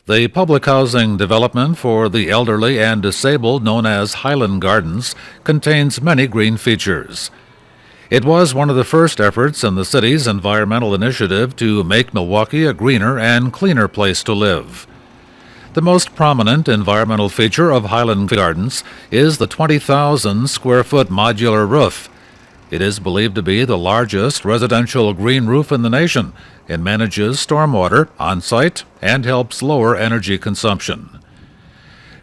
The public housing development for the elderly and disabled, known as Highland Gardens, contains many green features. It was one of the first efforts in the city's environmental initiative to make Milwaukee a greener and cleaner place to live. The most prominent environmental feature of Highland Gardens is the 20,000-square-foot modular roof. It is believed to be the largest residential green roof in the nation and manages stormwater on-site and helps lower energy consumption.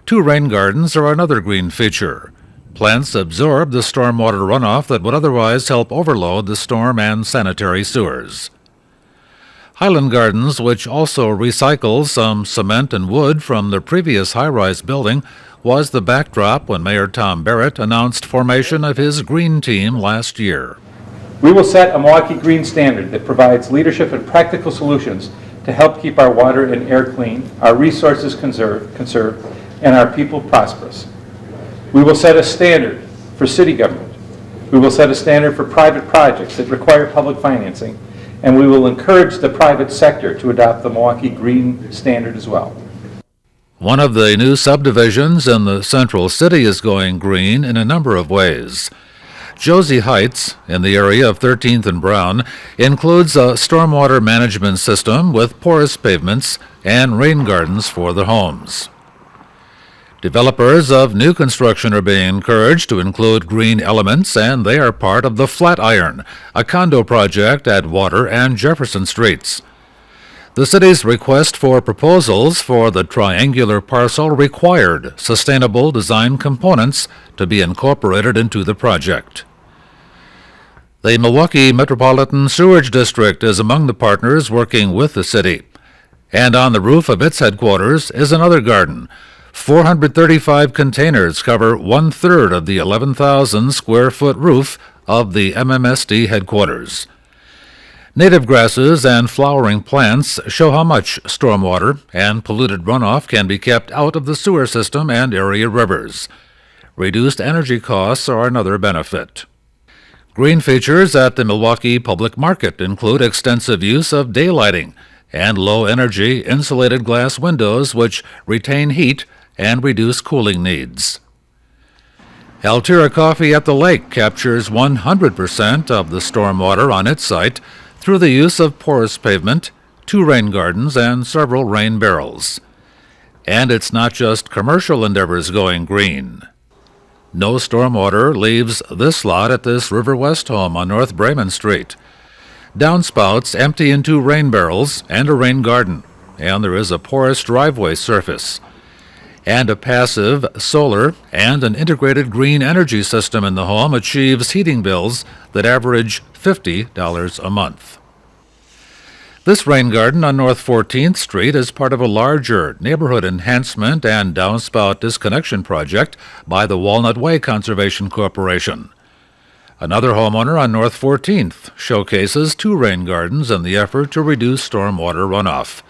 2 rain gardens are another green feature. Plants absorb the stormwater runoff that would otherwise help overload the storm and sanitary sewers. Highland Gardens, which also recycles some cement and wood from the previous high-rise building, was the backdrop when Mayor Tom Barrett announced formation of his Green Team last year. We will set a Milwaukee Green Standard that provides leadership and practical solutions to help keep our water and air clean, our resources conserved, and our people prosperous. We will set a standard for city government. We will set a standard for private projects that require public financing, and we will encourage the private sector to adopt the Milwaukee Green Standard as well. One of the new subdivisions in the central city is going green in a number of ways. Josie Heights, in the area of 13th and Brown, includes a stormwater management system with porous pavements and rain gardens for the homes. Developers of new construction are being encouraged to include green elements, and they are part of the Flatiron, a condo project at Water and Jefferson Streets. The city's request for proposals for the triangular parcel required sustainable design components to be incorporated into the project. The Milwaukee Metropolitan Sewerage District is among the partners working with the city, and on the roof of its headquarters is another garden. 435 containers cover 1/3 of the 11,000-square-foot roof of the MMSD headquarters. Native grasses and flowering plants show how much stormwater and polluted runoff can be kept out of the sewer system and area rivers. Reduced energy costs are another benefit. Green features at the Milwaukee Public Market include extensive use of daylighting and low-energy insulated glass windows which retain heat and reduce cooling needs. Altira Coffee at the Lake captures 100% of the stormwater on its site through the use of porous pavement, 2 rain gardens, and several rain barrels. And it's not just commercial endeavors going green. No stormwater leaves this lot at this River West home on North Bremen Street. Downspouts empty into rain barrels and a rain garden, and there is a porous driveway surface. And a passive, solar, and an integrated green energy system in the home achieves heating bills that average $50 a month. This rain garden on North 14th Street is part of a larger neighborhood enhancement and downspout disconnection project by the Walnut Way Conservation Corporation. Another homeowner on North 14th showcases 2 rain gardens in the effort to reduce stormwater runoff.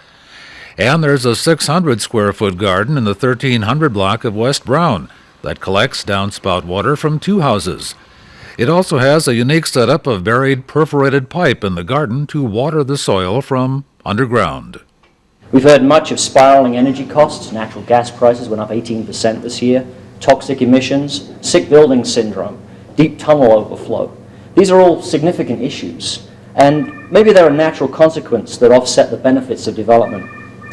And there's a 600-square-foot garden in the 1300 block of West Brown that collects downspout water from 2 houses. It also has a unique setup of buried perforated pipe in the garden to water the soil from underground. We've heard much of spiraling energy costs. Natural gas prices went up 18% this year. Toxic emissions, sick building syndrome, deep tunnel overflow. These are all significant issues. And maybe they're a natural consequence that offset the benefits of development.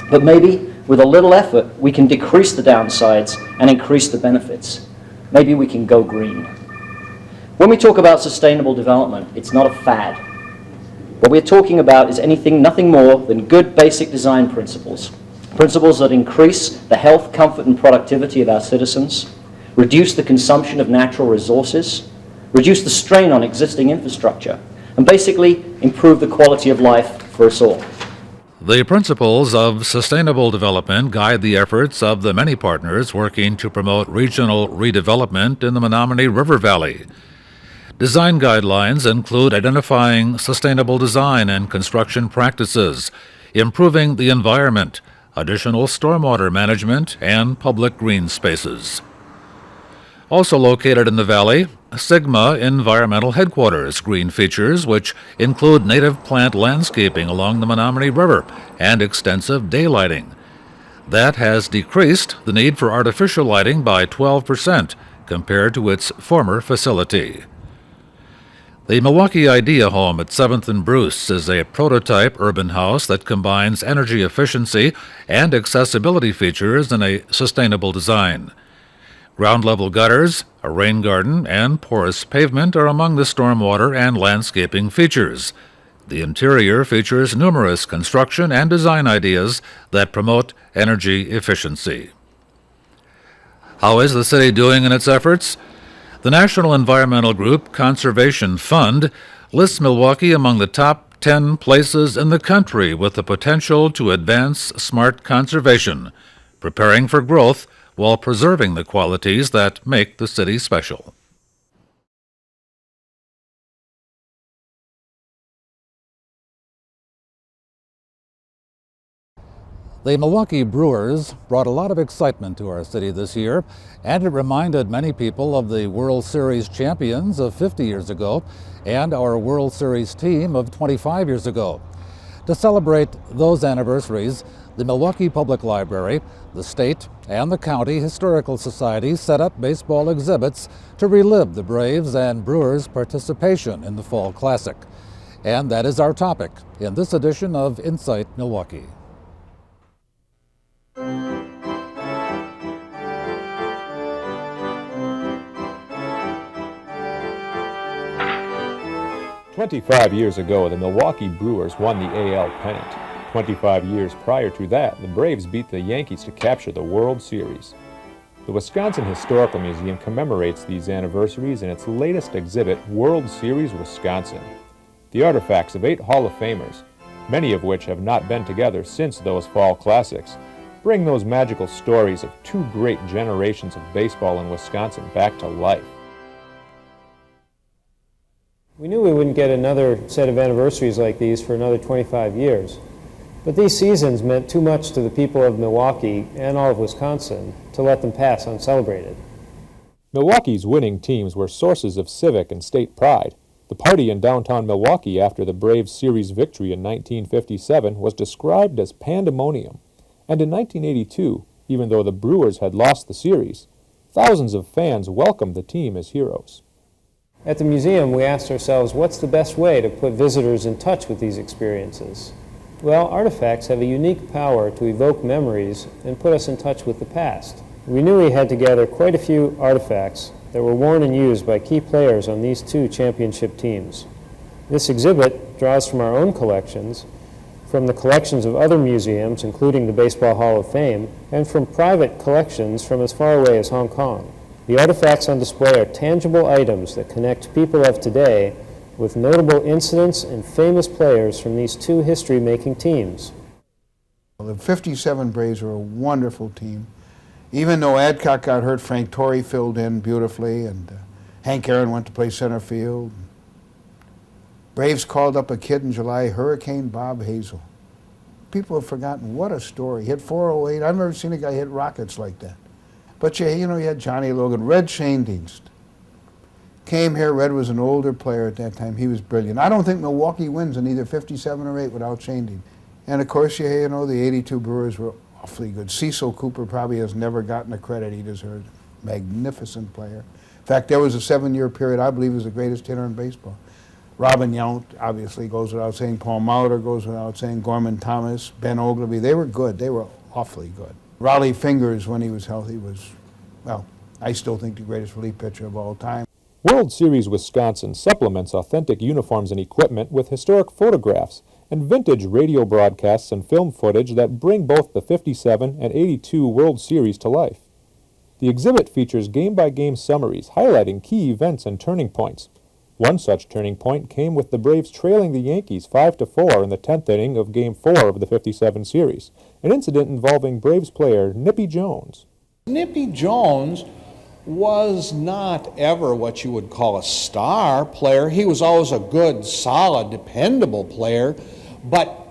But maybe, with a little effort, we can decrease the downsides and increase the benefits. Maybe we can go green. When we talk about sustainable development, it's not a fad. What we're talking about is nothing more than good basic design principles. Principles that increase the health, comfort, and productivity of our citizens, reduce the consumption of natural resources, reduce the strain on existing infrastructure, and basically improve the quality of life for us all. The principles of sustainable development guide the efforts of the many partners working to promote regional redevelopment in the Menominee River Valley. Design guidelines include identifying sustainable design and construction practices, improving the environment, additional stormwater management, and public green spaces. Also located in the valley, Sigma Environmental Headquarters green features, which include native plant landscaping along the Menominee River and extensive daylighting. That has decreased the need for artificial lighting by 12% compared to its former facility. The Milwaukee Idea Home at 7th and Bruce is a prototype urban house that combines energy efficiency and accessibility features in a sustainable design. Ground-level gutters, a rain garden, and porous pavement are among the stormwater and landscaping features. The interior features numerous construction and design ideas that promote energy efficiency. How is the city doing in its efforts? The National Environmental Group Conservation Fund lists Milwaukee among the top 10 places in the country with the potential to advance smart conservation, preparing for growth while preserving the qualities that make the city special. The Milwaukee Brewers brought a lot of excitement to our city this year, and it reminded many people of the World Series champions of 50 years ago and our World Series team of 25 years ago. To celebrate those anniversaries, the Milwaukee Public Library, the state, and the county historical societies set up baseball exhibits to relive the Braves and Brewers' participation in the Fall Classic. And that is our topic in this edition of Insight Milwaukee. "25 years ago, the Milwaukee Brewers won the AL pennant. 25 years prior to that, the Braves beat the Yankees to capture the World Series. The Wisconsin Historical Museum commemorates these anniversaries in its latest exhibit, World Series Wisconsin. The artifacts of 8 Hall of Famers, many of which have not been together since those fall classics, bring those magical stories of 2 great generations of baseball in Wisconsin back to life. We knew we wouldn't get another set of anniversaries like these for another 25 years. But these seasons meant too much to the people of Milwaukee and all of Wisconsin to let them pass uncelebrated. Milwaukee's winning teams were sources of civic and state pride. The party in downtown Milwaukee after the Braves series victory in 1957 was described as pandemonium. And in 1982, even though the Brewers had lost the series, thousands of fans welcomed the team as heroes. At the museum, we asked ourselves, what's the best way to put visitors in touch with these experiences? Well, artifacts have a unique power to evoke memories and put us in touch with the past. We knew we had to gather quite a few artifacts that were worn and used by key players on these 2 championship teams. This exhibit draws from our own collections, from the collections of other museums, including the Baseball Hall of Fame, and from private collections from as far away as Hong Kong. The artifacts on display are tangible items that connect people of today with notable incidents and famous players from these 2 history-making teams. The 57 Braves are a wonderful team. Even though Adcock got hurt, Frank Torrey filled in beautifully, and Hank Aaron went to play center field. Braves called up a kid in July, Hurricane Bob Hazel. People have forgotten what a story. He hit 408. I've never seen a guy hit rockets like that. But you had Johnny Logan. Red Schoendienst came here. Red was an older player at that time. He was brilliant. I don't think Milwaukee wins in either 57 or 8 without Schoendienst. And of course, the 82 Brewers were awfully good. Cecil Cooper probably has never gotten the credit he deserved. Magnificent player. In fact, there was a 7-year period I believe was the greatest hitter in baseball. Robin Yount obviously goes without saying. Paul Molitor goes without saying. Gorman Thomas, Ben Ogilvy. They were good. They were awfully good. Raleigh Fingers, when he was healthy, was, well, I still think the greatest relief pitcher of all time. World Series Wisconsin supplements authentic uniforms and equipment with historic photographs and vintage radio broadcasts and film footage that bring both the 57 and 82 World Series to life. The exhibit features game-by-game summaries highlighting key events and turning points. One such turning point came with the Braves trailing the Yankees 5-4 in the 10th inning of Game 4 of the 57 series, an incident involving Braves player Nippy Jones. Nippy Jones was not ever what you would call a star player. He was always a good, solid, dependable player, but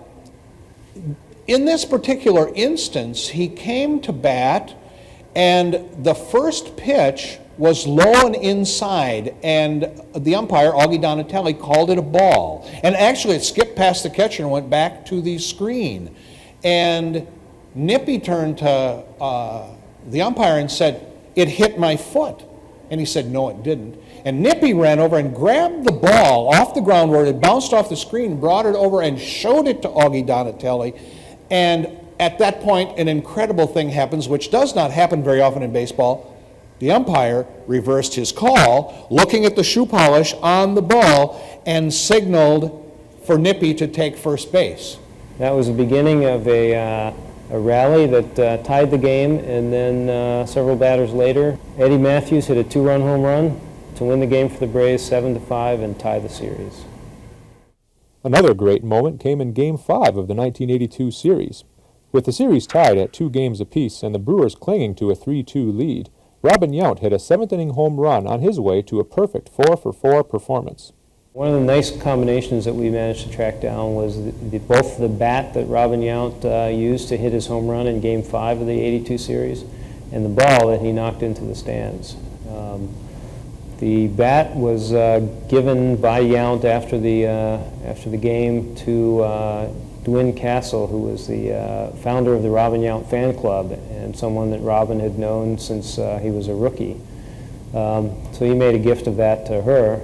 in this particular instance, he came to bat, and the first pitch was low and inside, and the umpire, Augie Donatelli, called it a ball. And actually, it skipped past the catcher and went back to the screen. And Nippy turned to the umpire and said, "It hit my foot." And he said, "No, it didn't." And Nippy ran over and grabbed the ball off the ground where it had bounced off the screen, brought it over and showed it to Augie Donatelli. And at that point, an incredible thing happens, which does not happen very often in baseball. The umpire reversed his call, looking at the shoe polish on the ball, and signaled for Nippy to take first base. That was the beginning of a rally that tied the game, and then several batters later, Eddie Matthews hit a two-run home run to win the game for the Braves 7-5 and tie the series. Another great moment came in Game 5 of the 1982 series. With the series tied at 2 games apiece and the Brewers clinging to a 3-2 lead, Robin Yount hit a 7th-inning home run on his way to a perfect 4-for-4 performance. One of the nice combinations that we managed to track down was both the bat that Robin Yount used to hit his home run in Game 5 of the 82 series and the ball that he knocked into the stands. The bat was given by Yount after the game to Dwin Castle, who was the founder of the Robin Yount fan club and someone that Robin had known since he was a rookie. So he made a gift of that to her.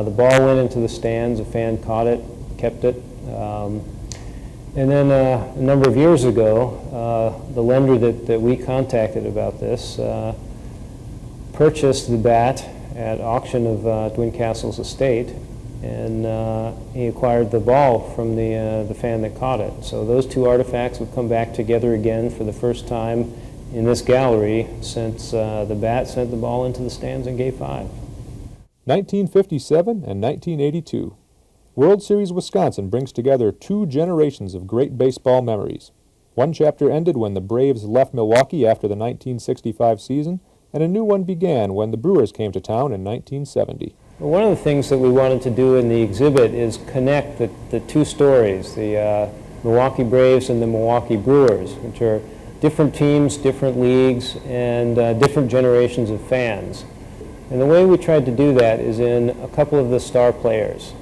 The ball went into the stands, a fan caught it, kept it. And then a number of years ago, the lender that we contacted about this purchased the bat at auction of Dwin Castle's estate, and he acquired the ball from the fan that caught it. So those two artifacts have come back together again for the first time in this gallery since the bat sent the ball into the stands in Game 5. 1957 and 1982. World Series Wisconsin brings together 2 generations of great baseball memories. One chapter ended when the Braves left Milwaukee after the 1965 season, and a new one began when the Brewers came to town in 1970. Well, one of the things that we wanted to do in the exhibit is connect the two stories, the Milwaukee Braves and the Milwaukee Brewers, which are different teams, different leagues, and different generations of fans. And the way we tried to do that is in a couple of the star players.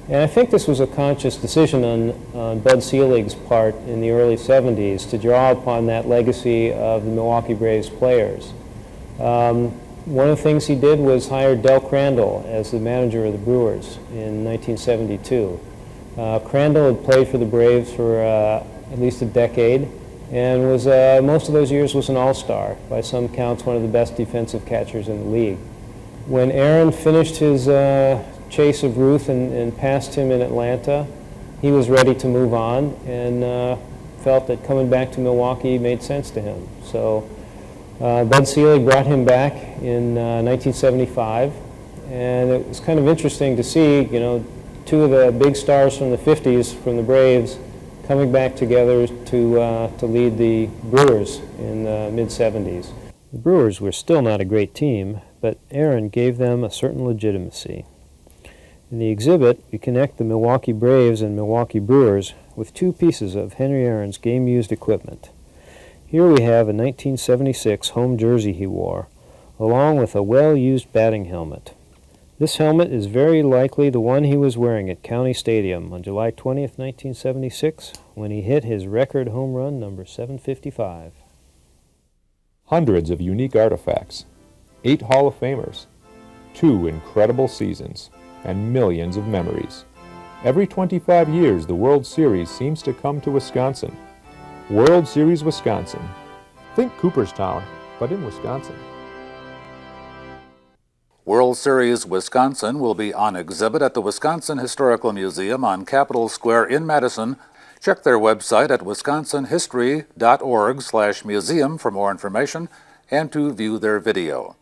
And I think this was a conscious decision on Bud Selig's part in the early 70s to draw upon that legacy of the Milwaukee Braves players. One of the things he did was hire Del Crandall as the manager of the Brewers in 1972. Crandall had played for the Braves for at least a decade, and was most of those years was an all-star, by some counts one of the best defensive catchers in the league. When Aaron finished his chase of Ruth and passed him in Atlanta, he was ready to move on and felt that coming back to Milwaukee made sense to him. So Bud Selig brought him back in 1975, and it was kind of interesting to see, you know, 2 of the big stars from the 50s from the Braves coming back together to lead the Brewers in the mid-70s. The Brewers were still not a great team, but Aaron gave them a certain legitimacy. In the exhibit, we connect the Milwaukee Braves and Milwaukee Brewers with 2 pieces of Henry Aaron's game-used equipment. Here we have a 1976 home jersey he wore, along with a well-used batting helmet. This helmet is very likely the one he was wearing at County Stadium on July 20th, 1976, when he hit his record home run number 755. Hundreds of unique artifacts, 8 Hall of Famers, 2 incredible seasons, and millions of memories. Every 25 years, the World Series seems to come to Wisconsin. World Series Wisconsin. Think Cooperstown, but in Wisconsin. World Series Wisconsin will be on exhibit at the Wisconsin Historical Museum on Capitol Square in Madison. Check their website at wisconsinhistory.org/museum for more information and to view their video.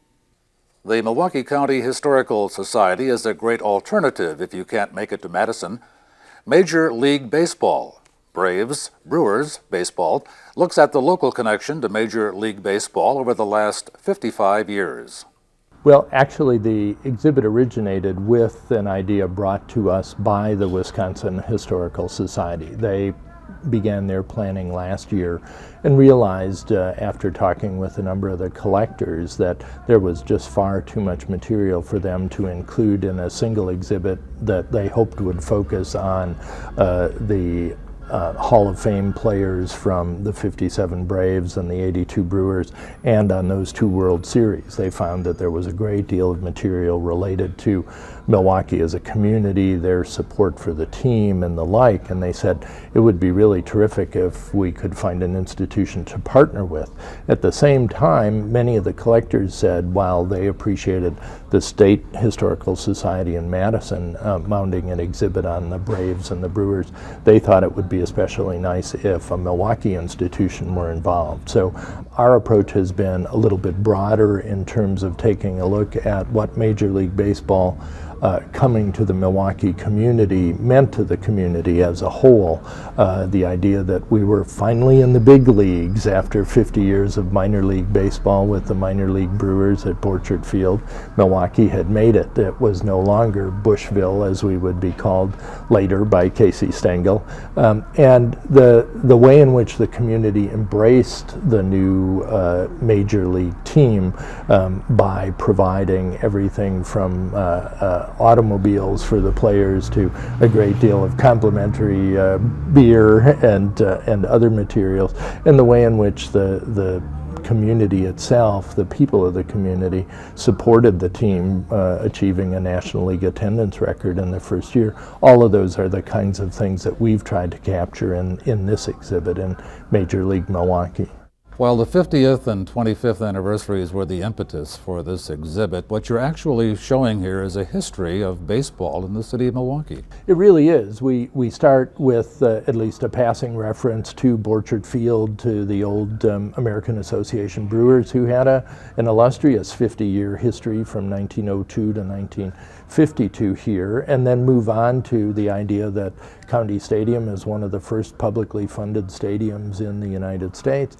The Milwaukee County Historical Society is a great alternative if you can't make it to Madison. Major League Baseball, Braves, Brewers baseball, looks at the local connection to Major League Baseball over the last 55 years. Well, actually, the exhibit originated with an idea brought to us by the Wisconsin Historical Society. They began their planning last year and realized after talking with a number of the collectors that there was just far too much material for them to include in a single exhibit that they hoped would focus on the Hall of Fame players from the 57 Braves and the 82 Brewers, and on those 2 World Series. They found that there was a great deal of material related to Milwaukee as a community, their support for the team and the like, and they said it would be really terrific if we could find an institution to partner with. At the same time, many of the collectors said while they appreciated the State Historical Society in Madison mounting an exhibit on the Braves and the Brewers, they thought it would be especially nice if a Milwaukee institution were involved. So our approach has been a little bit broader in terms of taking a look at what Major League Baseball coming to the Milwaukee community meant to the community as a whole. The idea that we were finally in the big leagues after 50 years of minor league baseball with the minor league Brewers at Borchert Field. Milwaukee had made it. It was no longer Bushville, as we would be called later by Casey Stengel. And the way in which the community embraced the new major league team by providing everything from automobiles for the players to a great deal of complimentary beer and other materials, and the way in which the community itself, the people of the community, supported the team achieving a National League attendance record in the first year. All of those are the kinds of things that we've tried to capture in this exhibit in Major League Milwaukee. While the 50th and 25th anniversaries were the impetus for this exhibit, what you're actually showing here is a history of baseball in the city of Milwaukee. It really is. We start with at least a passing reference to Borchert Field, to the old American Association Brewers, who had an illustrious 50-year history from 1902 to 1952 here, and then move on to the idea that County Stadium is one of the first publicly funded stadiums in the United States,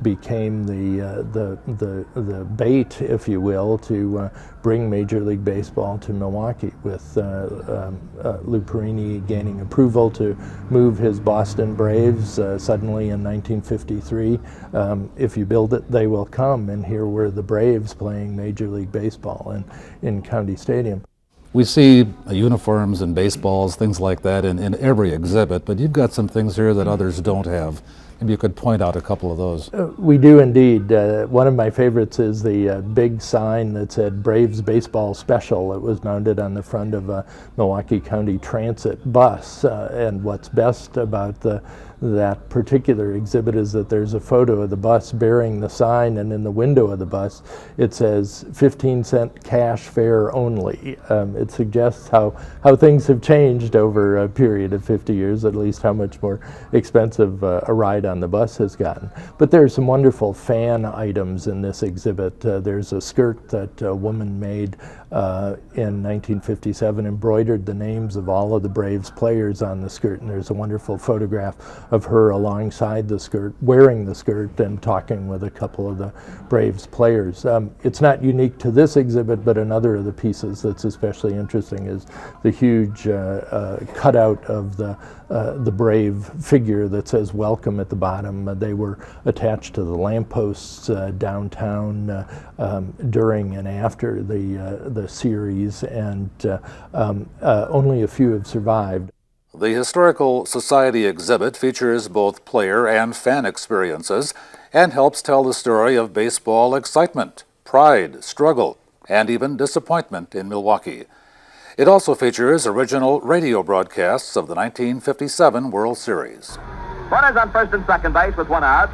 became the bait, if you will, to bring Major League Baseball to Milwaukee, with Lou Perini gaining approval to move his Boston Braves suddenly in 1953. If you build it, they will come, and here were the Braves playing Major League Baseball in County Stadium. We see uniforms and baseballs, things like that in every exhibit, but you've got some things here that others don't have. Maybe you could point out a couple of those. We do indeed. One of my favorites is the big sign that said Braves Baseball Special. It was mounted on the front of a Milwaukee County Transit bus. And what's best about that particular exhibit is that there's a photo of the bus bearing the sign, and in the window of the bus it says 15-cent cash fare only. It suggests how things have changed over a period of 50 years, at least how much more expensive a ride on the bus has gotten. But there's some wonderful fan items in this exhibit. There's a skirt that a woman made in 1957, embroidered the names of all of the Braves players on the skirt, and there's a wonderful photograph of her alongside the skirt, wearing the skirt and talking with a couple of the Braves players. It's not unique to this exhibit, but another of the pieces that's especially interesting is the huge cutout of the Brave figure that says "Welcome" at the bottom. They were attached to the lampposts downtown during and after the series, and only a few have survived. The Historical Society exhibit features both player and fan experiences and helps tell the story of baseball excitement, pride, struggle, and even disappointment in Milwaukee. It also features original radio broadcasts of the 1957 World Series. Runners on first and second base with one out.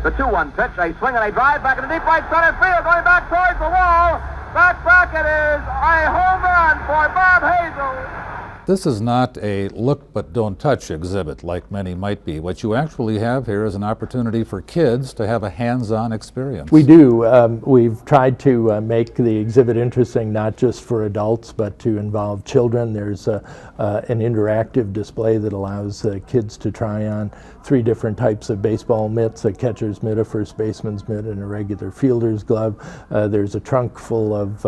The 2-1 pitch, a swing and a drive back in the deep right center field, going back towards the wall. Back it is a home run for Bob Hazel. This is not a look but don't touch exhibit like many might be. What you actually have here is an opportunity for kids to have a hands-on experience. We do. We've tried to make the exhibit interesting not just for adults but to involve children. There's an interactive display that allows kids to try on 3 different types of baseball mitts: a catcher's mitt, a first baseman's mitt, and a regular fielder's glove. There's a trunk full of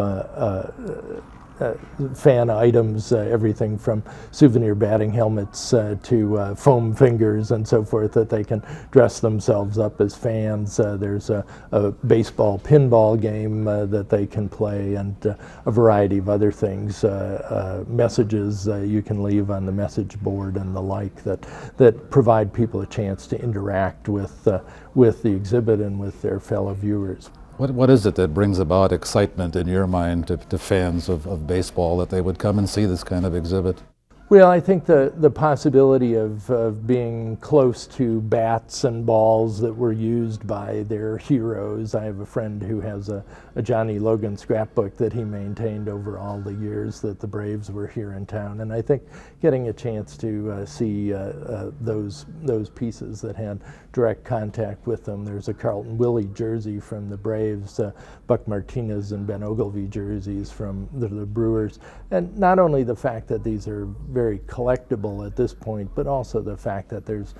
fan items, everything from souvenir batting helmets to foam fingers and so forth, that they can dress themselves up as fans. There's a baseball pinball game that they can play, and a variety of other things, messages you can leave on the message board and the like, that provide people a chance to interact with the exhibit and with their fellow viewers. What is it that brings about excitement in your mind to fans of baseball, that they would come and see this kind of exhibit? Well, I think the possibility of being close to bats and balls that were used by their heroes. I have a friend who has a Johnny Logan scrapbook that he maintained over all the years that the Braves were here in town, and I think getting a chance to see those pieces that had direct contact with them. There's a Carlton Willie jersey from the Braves, Buck Martinez and Ben Ogilvie jerseys from the Brewers, and not only the fact that these are very collectible at this point, but also the fact that there's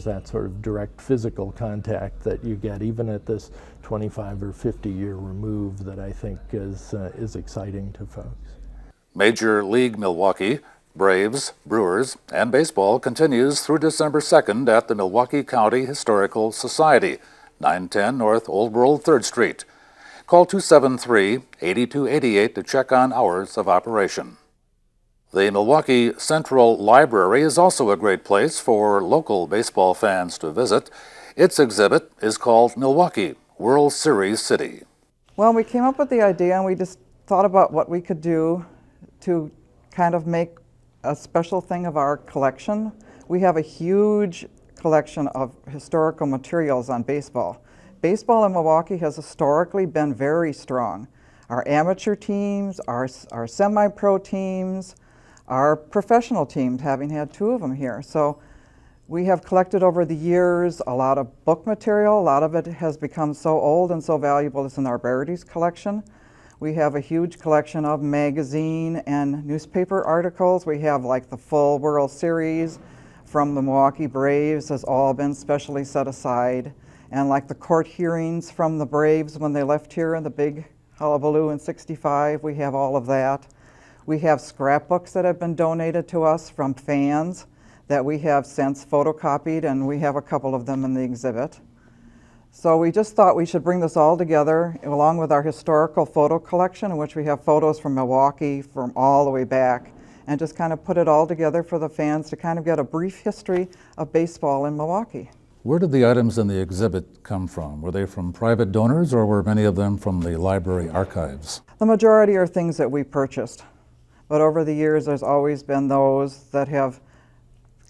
that sort of direct physical contact that you get even at this 25 or 50 year remove, that I think is exciting to folks. Major League Milwaukee, Braves, Brewers, and baseball continues through December 2nd at the Milwaukee County Historical Society, 910 North Old World 3rd Street. Call 273-8288 to check on hours of operation. The Milwaukee Central Library is also a great place for local baseball fans to visit. Its exhibit is called Milwaukee, World Series City. Well, we came up with the idea and we just thought about what we could do to kind of make a special thing of our collection. We have a huge collection of historical materials on baseball. Baseball in Milwaukee has historically been very strong. Our amateur teams, our semi-pro teams, our professional teams, having had 2 of them here. So we have collected over the years a lot of book material. A lot of it has become so old and so valuable it's in our rarities collection. We have a huge collection of magazine and newspaper articles. We have like the full World Series from the Milwaukee Braves has all been specially set aside. And like the court hearings from the Braves when they left here in the big hullabaloo in '65, we have all of that. We have scrapbooks that have been donated to us from fans that we have since photocopied, and we have a couple of them in the exhibit. So we just thought we should bring this all together along with our historical photo collection, in which we have photos from Milwaukee from all the way back, and just kind of put it all together for the fans to kind of get a brief history of baseball in Milwaukee. Where did the items in the exhibit come from? Were they from private donors, or were many of them from the library archives? The majority are things that we purchased. But over the years, there's always been those that have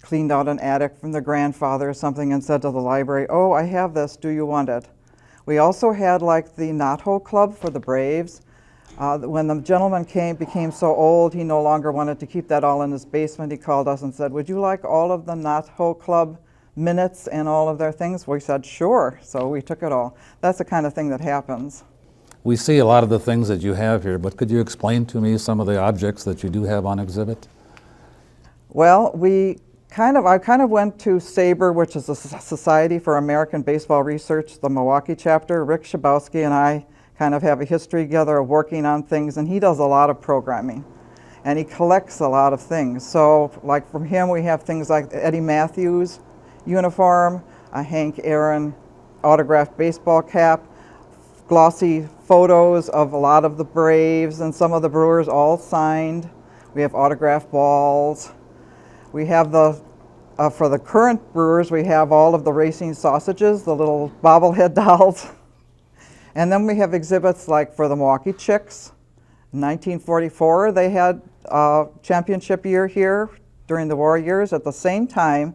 cleaned out an attic from their grandfather or something and said to the library, "Oh, I have this, do you want it?" We also had like the Knot-Hole Club for the Braves. When the gentleman became so old, he no longer wanted to keep that all in his basement. He called us and said, "Would you like all of the Knot-Hole Club minutes and all of their things?" We said, "Sure." So we took it all. That's the kind of thing that happens. We see a lot of the things that you have here, but could you explain to me some of the objects that you do have on exhibit? Well, I kind of went to SABRE, which is the Society for American Baseball Research, the Milwaukee chapter. Rick Schabowski and I kind of have a history together of working on things, and he does a lot of programming, and he collects a lot of things. So, like from him, we have things like Eddie Matthews uniform, a Hank Aaron autographed baseball cap, glossy photos of a lot of the Braves and some of the Brewers all signed. We have autographed balls. We have for the current Brewers, we have all of the racing sausages, the little bobblehead dolls. And then we have exhibits like for the Milwaukee Chicks. In 1944, they had a championship year here during the war years at the same time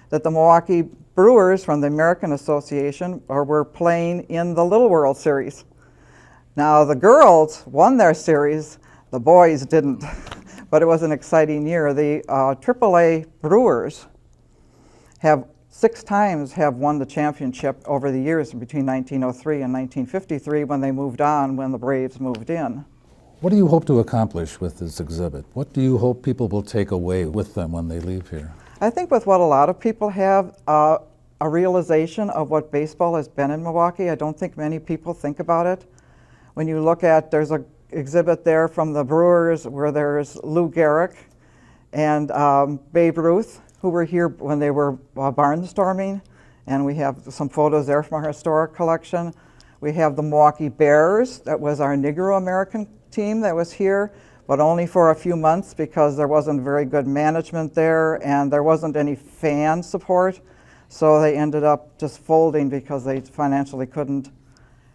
that the Milwaukee Brewers from the American Association were playing in the Little World Series. Now the girls won their series, the boys didn't, but it was an exciting year. The AAA Brewers have 6 times won the championship over the years between 1903 and 1953 when they moved on, when the Braves moved in. What do you hope to accomplish with this exhibit? What do you hope people will take away with them when they leave here? I think with what a lot of people have, a realization of what baseball has been in Milwaukee. I don't think many people think about it. When you look at, there's a exhibit there from the Brewers where there's Lou Gehrig and Babe Ruth, who were here when they were barnstorming, and we have some photos there from our historic collection. We have the Milwaukee Bears. That was our Negro American team that was here, but only for a few months because there wasn't very good management there and there wasn't any fan support. So they ended up just folding because they financially couldn't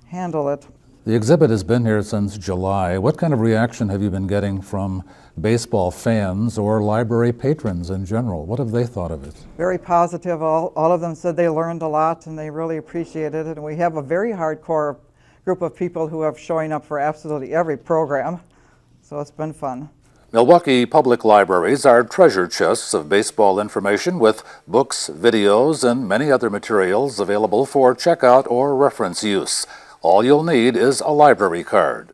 handle it. The exhibit has been here since July. What kind of reaction have you been getting from baseball fans or library patrons in general? What have they thought of it? Very positive. All of them said they learned a lot and they really appreciated it. And we have a very hardcore group of people who have showing up for absolutely every program. So it's been fun. Milwaukee Public Libraries are treasure chests of baseball information with books, videos, and many other materials available for checkout or reference use. All you'll need is a library card.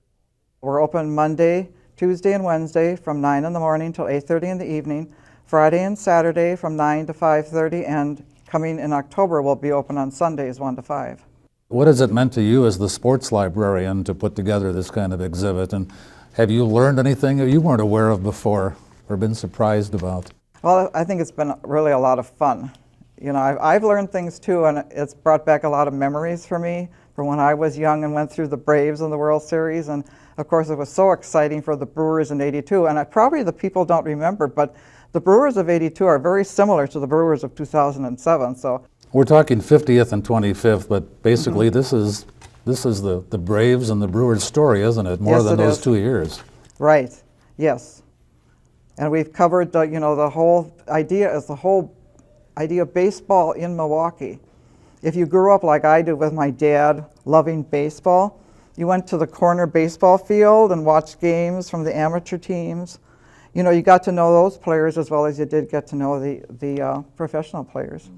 We're open Monday, Tuesday, and Wednesday from 9 in the morning till 8:30 in the evening. Friday and Saturday from 9 to 5:30, and coming in October we'll be open on Sundays 1 to 5. What has it meant to you as the sports librarian to put together this kind of exhibit? And have you learned anything that you weren't aware of before or been surprised about? Well, I think it's been really a lot of fun. You know, I've learned things too, and it's brought back a lot of memories for me from when I was young and went through the Braves in the World Series. And of course, it was so exciting for the Brewers in '82. And probably the people don't remember, but the Brewers of '82 are very similar to the Brewers of 2007. So we're talking 50th and 25th, but basically this is the Braves and the Brewers story, isn't it? More yes, than it those is. 2 years. Right. Yes. And we've covered the whole idea is the whole idea of baseball in Milwaukee. If you grew up like I did with my dad, loving baseball, you went to the corner baseball field and watched games from the amateur teams. You know, you got to know those players as well as you did get to know the professional players.